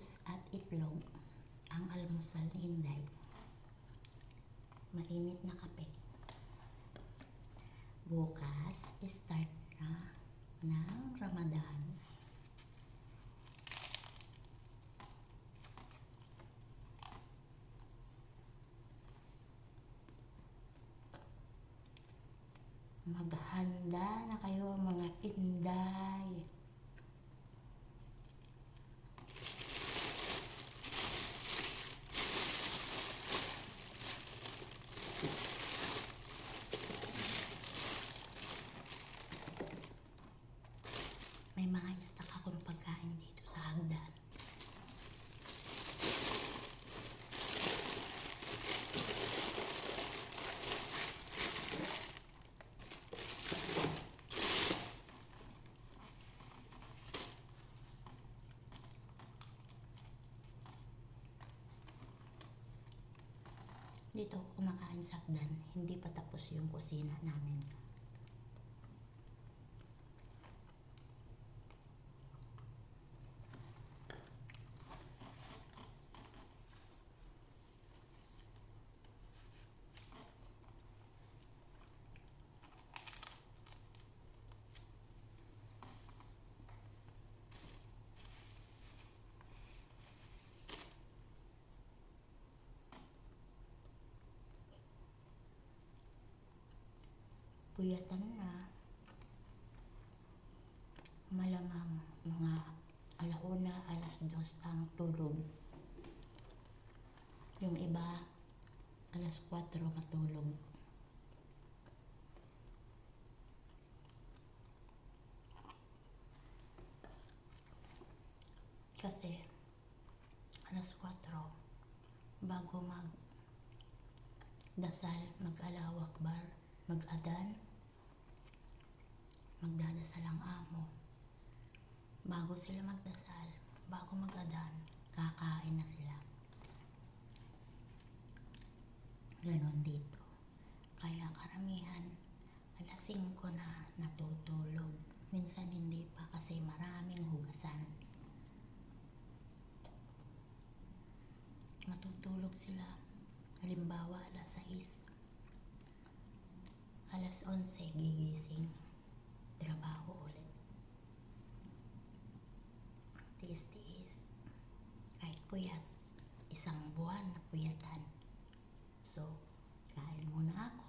juice at itlog ang almusal ni Inday. Mainit na kape. Bukas, start na ng Ramadan. Maghanda na kayo mga Inday. May mga stock akong pagkain dito sa hagdan. Dito ako kumakain sa hagdan, hindi pa tapos yung kusina namin. Puyatan na. Malamang mga alauna, alas 2 ang tulog. Yung iba, alas 4 matulog. Kasi, alas 4, bago magdasal, mag-Allahu Akbar, mag-adan, magdadasal ang amo. Bago sila magdasal, bago mag-adan, kakain na sila. Ganon dito. Kaya karamihan, alas 5 na natutulog. Minsan hindi pa kasi maraming hugasan. Matutulog sila. Halimbawa, alas 6. Alas 11, gigising. Trabaho ulit. Tiis-tiis. Kahit puyat. Isang buwan na puyatan. So, kain muna ako.